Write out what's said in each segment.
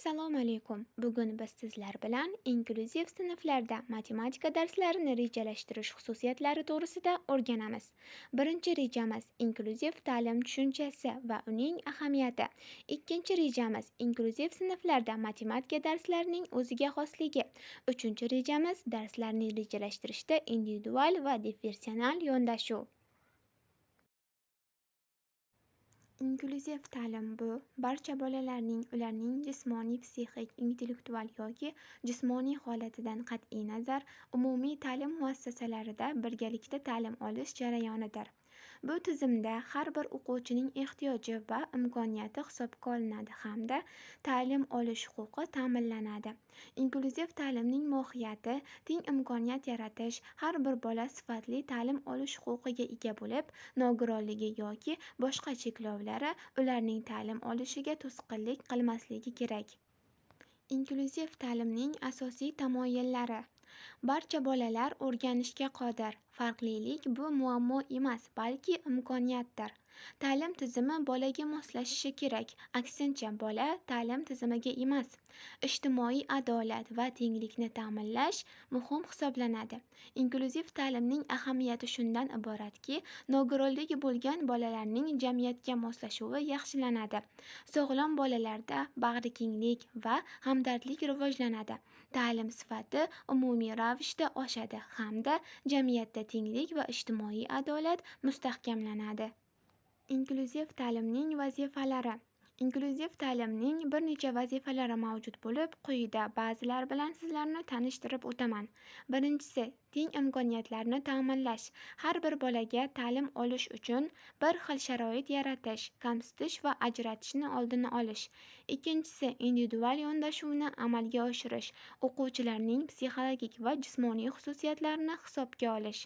Assalomu alaykum. Bugun biz sizlar bilan inklyuziv sinflarda matematika darslarini rejalashtirish xususiyatlari to'g'risida o'rganamiz. Birinchi rejamiz inklyuziv ta'lim tushunchasi va uning ahamiyati. Ikkinchi rejamiz inklyuziv sinflarda matematika darslarining o'ziga xosligi. Uchinchi rejamiz darslarni rejalashtirishda individual va differsional yondashuv. Inklyuziv ta'lim bu barcha bolalarning ularning jismoniy, psixik, intellektual yoki jismoniy holatidan qat'iy nazar umumiy ta'lim muassasalarida birgalikda ta'lim olish jarayonidir. Bu tizimda har bir o'quvchining ehtiyoji va imkoniyati hisobga olinadi hamda ta'lim olish huquqi ta'minlanadi. Inklyuziv ta'limning mohiyati teng imkoniyat yaratish, har bir bola sifatli ta'lim olish huquqiga ega bo'lib, nogironligi yoki boshqa cheklovlari ularning ta'lim olishiga to'sqinlik qilmasligi kerak. Inklyuziv ta'limning asosiy tamoyillari. Barcha bolalar o'rganishga qodir. Farqlilik bu muammo emas, balki imkoniyatdir. Ta'lim tizimi bolaga moslashishi kerak. Aksincha, bola ta'lim tizimiga emas. Ijtimoiy adolat va tenglikni ta'minlash muhim hisoblanadi. Inklyuziv ta'limning ahamiyati shundan iboratki, nogironligi bo'lgan bolalarning jamiyatga moslashuvi yaxshilanadi. Sog'lom bolalarda bag'rikenglik va hamdardlik rivojlanadi. Ta'lim sifati umumiy ravishda oshadi hamda jamiyatda tenglik va ijtimoiy adolat mustahkamlanadi. Inklyuziv ta'limning vazifalari. Inklyuziv ta'limning bir necha vazifalari mavjud bo'lib, quyida ba'zilar bilan sizlarni tanishtirib o'taman. Birinchisi, teng imkoniyatlarni ta'minlash. Har bir bolaga ta'lim olish uchun bir xil sharoit yaratish, kamsitish va ajratishni oldini olish. Ikkinchisi, individual yondashuvni amalga oshirish. O'quvchilarning psixologik va jismoniy xususiyatlarini hisobga olish.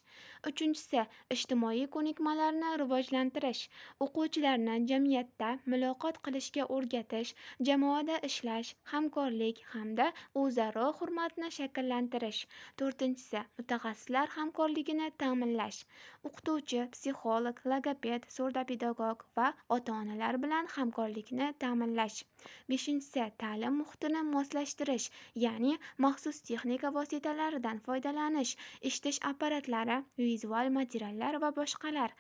Uchinchisi, ijtimoiy ko'nikmalarni rivojlantirish. O'quvchilarni jamiyatda muloqot qilishga o'rgatish, jamoada ishlash, hamkorlik hamda o'zaro hurmatni shakllantirish. To'rtinchisi, mutaxassislar hamkorligini ta'minlash. O'qituvchi, psixolog, logoped, surdopedagog va ota-onalar bilan hamkorlikni ta'minlash. Beshinchisi, ta'lim muhitini moslashtirish, ya'ni maxsus texnika vositalaridan foydalanish, eshitish apparatlari, vizual materiallar va boshqalar.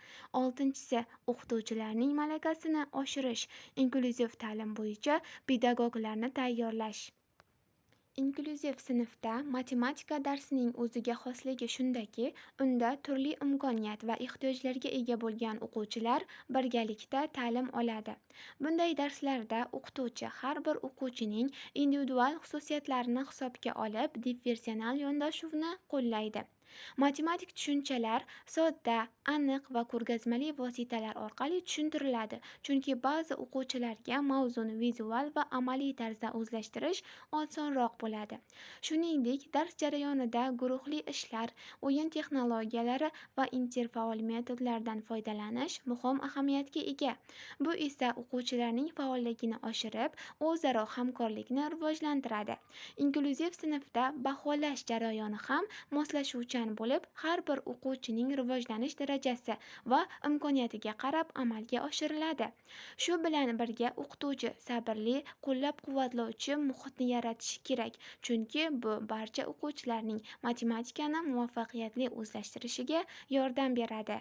Oltinchisi, o'qituvchilarning malakasini oshirish, inklyuziv ta'lim bo'yicha pedagoglarni tayyorlash. Inklyuziv sinfda matematika darsining o'ziga xosligi shundaki, unda turli imkoniyat va ehtiyojlarga ega bo'lgan o'quvchilar birgalikda ta'lim oladi. Bunday darslarda o'qituvchi har bir o'quvchining individual xususiyatlarini hisobga olib, differsional yondashuvni qo'llaydi. Matematik tushunchalar sodda, aniq va ko'rgazmali vositalar orqali tushuntiriladi, chunki ba'zi o'quvchilarga mavzuni vizual va amaliy tarzda o'zlashtirish osonroq bo'ladi. Shuningdek, dars jarayonida guruhli ishlar, o'yin texnologiyalari va interfaol metodlardan foydalanish muhim ahamiyatga ega. Bu esa o'quvchilarning faolligini oshirib, o'zaro hamkorlikni rivojlantiradi. Inklyuziv sinfda baholash jarayoni ham moslashuvchan bo'lib, har bir o'quvchining rivojlanish darajasi va imkoniyatiga qarab amalga oshiriladi. Shu bilan birga o'qituvchi sabrli, qo'llab-quvvatlovchi muhitni yaratishi kerak, chunki bu barcha o'quvchilarning matematikani muvaffaqiyatli o'zlashtirishiga yordam beradi.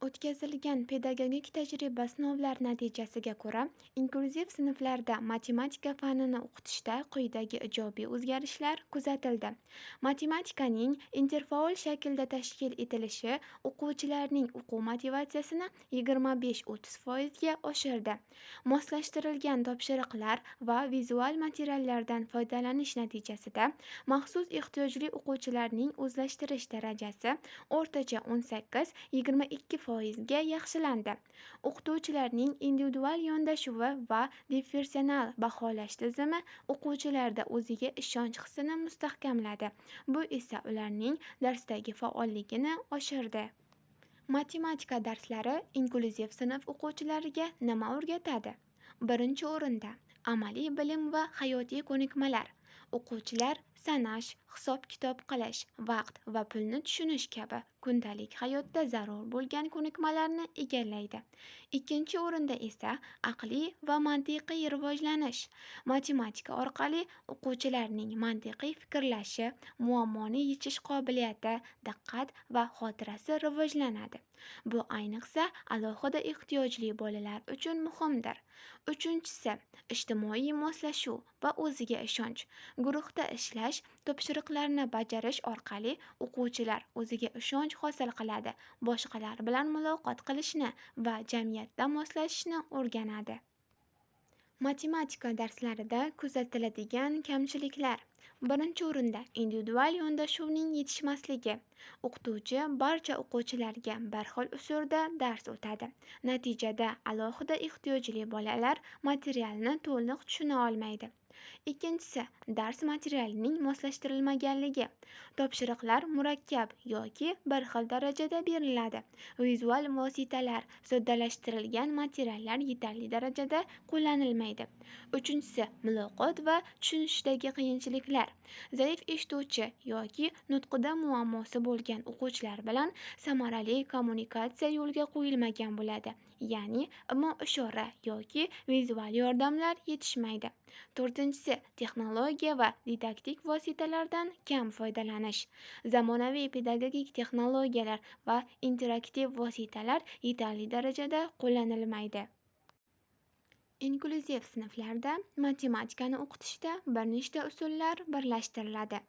O'tkazilgan pedagogik tajriba sinovlar natijasiga ko'ra, inklyuziv sinflarda matematika fanini o'qitishda quyidagi ijobiy o'zgarishlar kuzatildi. Matematikaning interfaol shaklda tashkil etilishi o'quvchilarning o'quv motivatsiyasini 25-30% ga oshirdi. Moslashtirilgan topshiriqlar va vizual materiallardan foydalanish natijasida maxsus ehtiyojli o'quvchilarning o'zlashtirish darajasi o'rtacha 18-22% ga yaxshilandi. O'qituvchilarning individual yondashuvi va differsional baholash tizimi o'quvchilarda o'ziga ishonch hissini mustahkamladi. Bu esa ularning darsdagi faolligini oshirdi. Matematika darslari inklyuziv sinf o'quvchilariga nima o'rgatadi? Birinchi o'rinda amaliy bilim va hayotiy ko'nikmalar. O'quvchilar sanash, hisob-kitob qilish, vaqt va pulni tushunish kabi kundalik hayotda zarur bo'lgan ko'nikmalarni egallaydi. Ikkinchi o'rinda esa aqliy va mantiqiy rivojlanish. Matematika orqali o'quvchilarning mantiqiy fikrlashi, muammoni yechish qobiliyati, diqqat va xotirasi rivojlanadi. Bu ayniqsa alohida ehtiyojli bolalar uchun muhimdir. Uchinchisi, ijtimoiy moslashuv va o'ziga ishonch. Guruhda ishlash, topshiriqlarni bajarish orqali o'quvchilar o'ziga ishonch hosil qiladi, boshqalar bilan muloqot qilishni va jamiyatda moslashishni o'rganadi. Matematika darslarida kuzatiladigan kamchiliklar. Birinchi o'rinda individual yondashuvning yetishmasligi. O'qituvchi barcha o'quvchilarga bir xil usulda dars o'tadi. Natijada alohida ehtiyojli bolalar materialni to'liq tushuna olmaydi. Ikkinchisi, dars materialining moslashtirilmaganligi. Topshiriqlar murakkab yoki bir xil darajada beriladi. Vizual vositalar, soddalashtirilgan materiallar yetarli darajada qo'llanilmaydi. Uchinchisi, muloqot va tushunishdagi qiyinchiliklar. Zaif eshituvchi yoki nutqida muammosi bo'lgan o'quvchilar bilan samarali kommunikatsiya yo'lga qo'yilmagan bo'ladi. Ya'ni imo-ishora yoki vizual yordamlar yetishmaydi. To'rtinchisi, texnologiya va didaktik vositalardan kam foydalanish. Zamonaviy pedagogik texnologiyalar va interaktiv vositalar yetarli darajada qo'llanilmaydi. Inklyuziv sinflarda matematikani o'qitishda bir nechta usullar birlashtiriladi.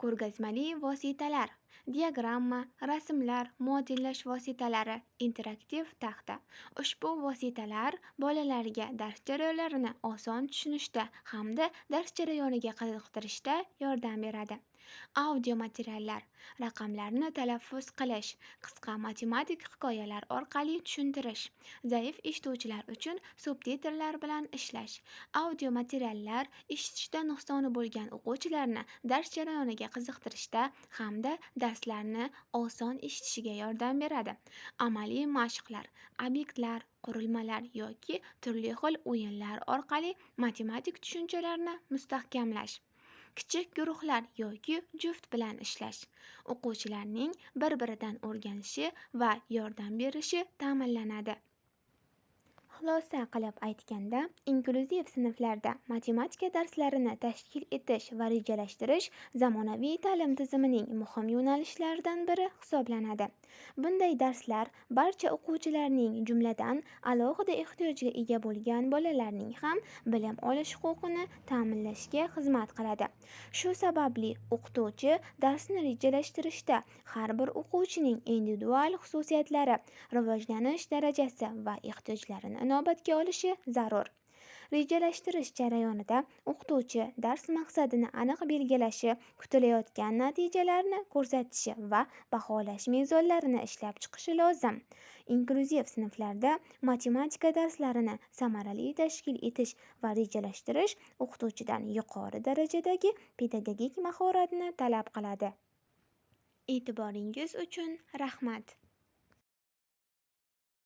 Ko'rgazmali vositalar, diagramma, rasmlar, modellash vositalari, interaktiv taxta. Ushbu vositalar bolalarga dars jarayonlarini oson tushunishda hamda dars jarayoniga qiziqtirishda yordam beradi. Audio materiallar, raqamlarni talaffuz qilish, qisqa matematik hikoyalar orqali tushuntirish. Zaif eshituvchilar uchun subtitrlar bilan ishlash. Audio materiallar eshitishda nuqsoni bo'lgan o'quvchilarni dars jarayoniga qiziqtirishda hamda darslarni oson eshitishiga yordam beradi. Amaliy mashqlar, obyektlar, qurilmalar yoki turli xil o'yinlar orqali matematik tushunchalarni mustahkamlash. Kichik guruhlar yoki juft bilan ishlash. O'quvchilarning bir-biridan o'rganishi va yordam berishi ta'minlanadi. Xulosa qilib aytganda, inklyuziv sinflarda matematika darslarini tashkil etish va rejalashtirish zamonaviy ta'lim tizimining muhim yo'nalishlaridan biri hisoblanadi. Bunday darslar barcha o'quvchilarning, jumladan alohida ehtiyojga ega bo'lgan bolalarning ham bilim olish huquqini ta'minlashga xizmat qiladi. Shu sababli o'qituvchi darsni rejalashtirishda har bir o'quvchining individual xususiyatlari, rivojlanish darajasi va ehtiyojlarini inobatga olishi zarur. Rejalashtirish jarayonida o'qituvchi dars maqsadini aniq belgilashi, kutilayotgan natijalarni ko'rsatishi va baholash mezonlarini ishlab chiqishi lozim. Inklyuziv sinflarda matematika darslarini samarali tashkil etish va rejalashtirish o'qituvchidan yuqori darajadagi pedagogik mahoratni talab qiladi. E'tiboringiz uchun rahmat.